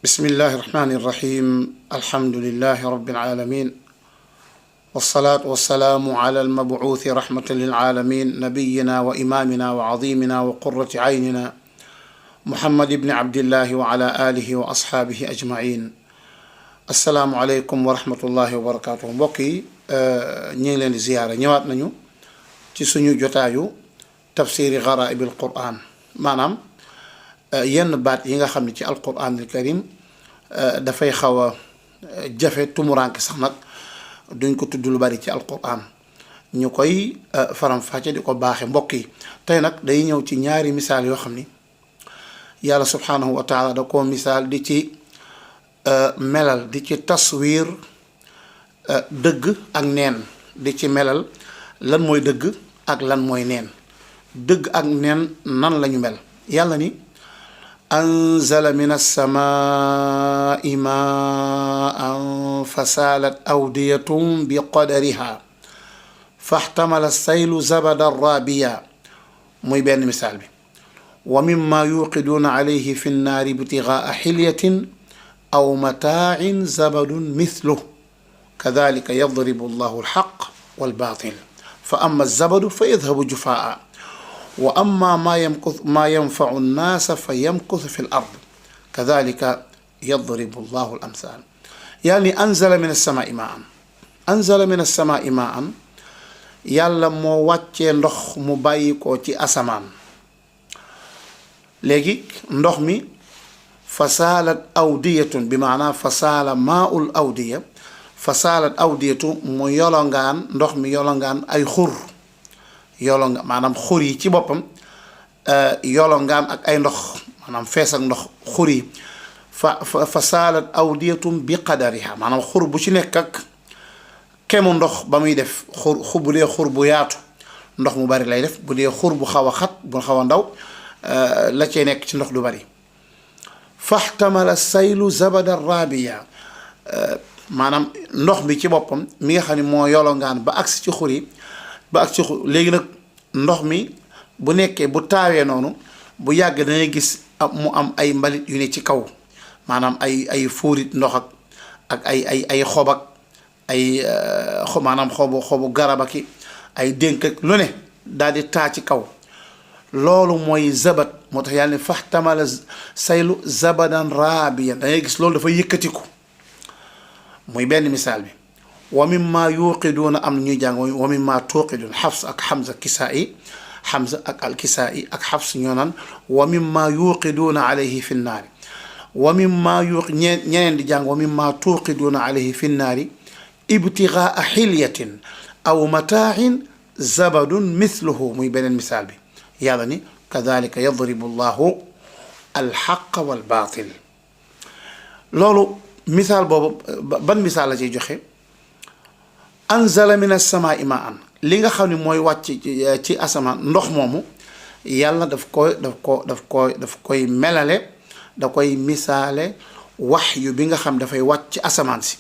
بسم الله الرحمن الرحيم الحمد لله رب العالمين والصلاة والسلام على المبعوث رحمة للعالمين نبينا وإمامنا وعظيمنا وقرة عيننا محمد بن عبد الله وعلى آله وأصحابه أجمعين السلام عليكم ورحمة الله وبركاته بوكي نيلين زيارة نيوات نيو ci suñu jotaayu tafsiri gharaib alquran maanaam yenn baat yi nga xam ne ci alquran al karim dafay xaw a jafe tumuranke sax nag duñ ko tudd lu bari ci alquran ñu koy faram-fàcce di ko baaxe mbokk yi tey nag day ñëw ci ñaari misaal yoo xam ni yàlla subhanahu wa taala da koo misaal di ci melal di ci taswir dëgg ak neen di ci melal lan mooy dëgg ak lan mooy neen dëgg ak neen nan lañu mel yàlla ni anzala min as-samaa'i maa'an fasaalat awdiyatun bi qadariha fahtamala as-saylu zabadan raabiya muy benn misaal bi wa mimma yuqiduuna alayhi fi nnaari ibtigaa xilyatin aw mataa'in zabadun mithluhu kadhalika yadribu allahu alxaq walbaatil فأما الزبد فيذهب جفاء وأما ما ينفع الناس فيمكث في الأرض كذلك يضرب الله الأمثال يعني أنزل من السماء ماء أنزل من السماء ماء يالا مو واتي ندخ مو بايكو تي أسمان لغي ندخ مي فسالت أودية بمعنى فسال ماء الأودية fasaalat awdiyatu mu yolongaan ndox mi yolongaan ay xur yolongaan maanaam xur yi ci boppam yolongaan ak ay ndox maanaam fees ak ndox xur yi fasaalat awdiyatum bi qadariha maanaam xur bu ci nekk ak kemu ndox ba muy def xur bu dee xur bu yaatu ndox mu bari lay def bu dee xur bu xaw a xat bu xaw a ndaw la cay nekk ci ndox du bari fahtamala saylu zabada rabiya maanaam ndox mi ci boppam mi nga xam ne moo yolongaan ba agsi ci xur yi ba agsi ci xur léegi nag ndox mi bu nekkee bu taawee noonu bu yàgg dangay gis mu am ay mbalit yu ne ci kaw maanaam ay fuurit ndox ak ay xob ak ay maanaam xobu garab ak ay dénk ak lu ne daal di taa ci kaw loolu mooy zabat moo tax yàlla ne fahtamala saylu zabadan raabiyan dangay gis loolu dafa yëkkatiku muy benn misaal bi wa mimma yuqiduuna am na ñuy jàng wa mimma tuqiduun xafs ak xamza kisaa'i xamza ak alkisaa'i ak xafs ñoo naan wa mimma yuqiduuna alayhi fi nnaari wa mimma ñeneen di jàng wa mimma tuqiduuna alayhi fi nnaari ibtigaa xilyatin aw mataain zabadun mithluhu muy beneen misaal bi yàlla ni kadalika yadribu llahu alxaqa walbaatil loolu misaal boobu ban misaal la ciy joxe anzala min as-samaa'i maa'an li nga xam ne mooy wàcc ci asamaan ndox moomu yàlla daf koy melale da koy misaale waxyu bi nga xam dafay wàcc ci asamaan si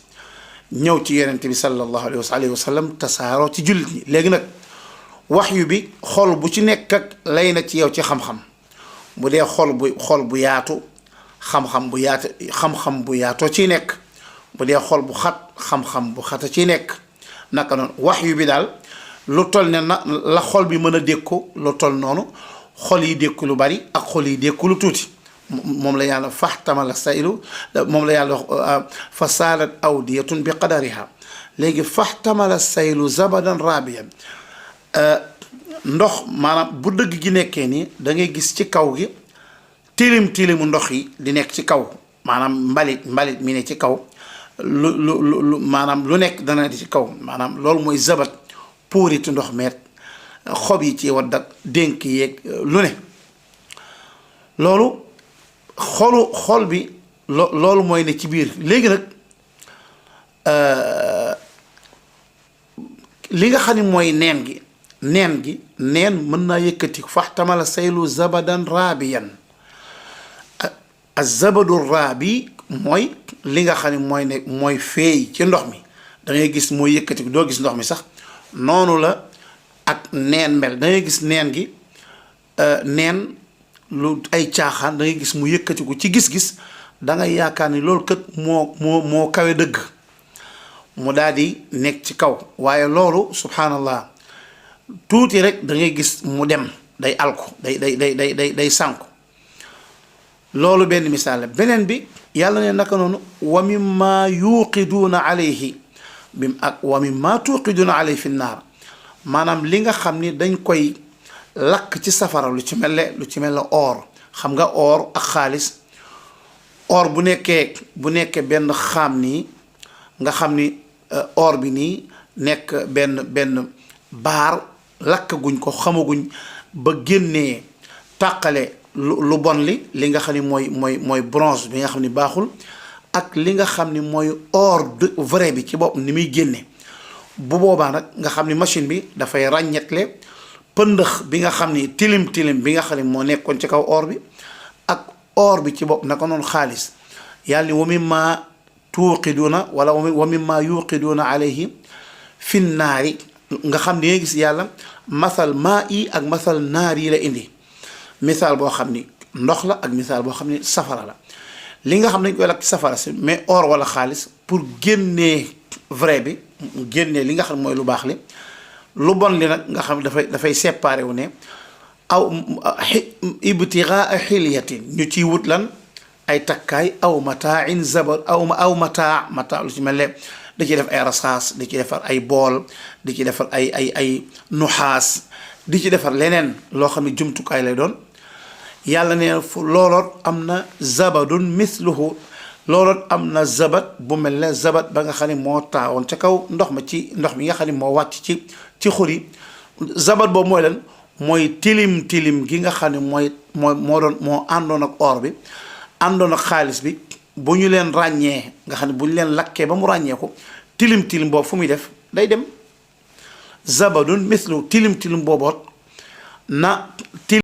ñëw ci yonent bi sallallahu alayhi wa sallam tasaaroo ci jullit ñi léegi nag waxyu bi xol bu ci nekk ak lay na ci yow ci xam-xam bu dee xol bu yaatu xam-xam bu yaatoo ciy nekk bu dee xol bu xat xam-xam bu xata ciy nekk naka noonu waxyu bi daal lu toll ne na la xol bi mën a dékku lu toll noonu xol yi dékku lu bari ak xol yi dékku lu tuuti moom la yàlla fahtamala saylu moom la yàlla wax fasaalat awdiyatun bi qadariha léegi fahtamala saylu zabadan rabiyan ndox maanaam bu dëgg gi nekkee nii da ngay gis ci kaw gi tilimu ndox yi di nekk ci kaw maanaam mbalit mi ne ci kaw lu maanaam lu nekk dana di ci kaw maanaam loolu mooy zabat puuritu ndox meet xob yi ci wadd ak dénk yeeg lu ne loolu xol bi loolu mooy ne ci biir léegi nag li nga xam ne mooy neen mën naa yëkkati fahtamala saylu zabadan raabiyan azabadu raabi mooy li nga xam ne mooy ne mooy feey ci ndox mi da ngay gis mooy yëkkatiku doo gis ndox mi sax noonu la ak neen mel da ngay gis neen gi neen lu ay caaxaan da ngay gis mu yëkkatiku ci gis-gis da ngay yaakaar ni loolu kat moo kawe dëgg mu daal di nekk ci kaw waaye loolu subhanallah tuuti rek da ngay gis mu dem day alku day sànku loolu benn misaal la beneen bi yàlla ne naka noonu wa mimma yuqiduuna alayhi ak wa mimma tuqiduuna alayhi fi naar maanaam li nga xam ni dañ koy lakk ci safara lu ci mel ne or xam nga or ak xaalis or bu nekkee benn xaam nii nga xam ni or bi nii nekk benn baar lakk guñ ko xamaguñ ba génnee tàqale lu bon li nga xam ni mooy bronze bi nga xam ni baaxul ak li nga xam ni mooy or vrai bi ci bopp ni muy génne bu boobaa nag nga xam ni machine bi dafay ràññetle pëndëx bi nga xam ni tilim bi nga xam ni moo nekkoon ci kaw or bi ak or bi ci bopp naka noonu xaalis yàlla ni wa mimma tuuqiduuna wala wa mimma yuqiduuna alayhi fi naari nga xam ni nga gis yàlla masal maa yi ak masal naar yi la indi misaal boo xam ni ndox la ak misaal boo xam ni safara la li nga xam ne dañ koy lakk ci safara si mais or wala xaalis pour génnee vrai bi génnee li nga xam ne mooy lu baax li lu bon li nag nga xam ne dafay séparé wu ne aw ibtigaa xiliyatin ñu ciy wut lan ay takkaay aw mataain zabar aw mataa lu ci mel ne da ciy def ay rasaas di ci defar ay bool di ci defar ay nuxaas di ci defar leneen loo xam ne jumtukaay lay doon yàlla ne looloot am na zabadun mithluhu looloot am na zabat bu mel ne zabat ba nga xam ne moo taawoon ca kaw ndox mi nga xam ne moo wàcc ci xur yi zabat boobu mooy lan mooy tilim gi nga xam ne moo àndoon ak or bi àndoon ak xaalis bi bu ñu leen ràññee nga xam ne bu ñu leen lakkee ba mu ràññee ko tilim boobu fu muy def day dem zabadun mithlu tilim booboot na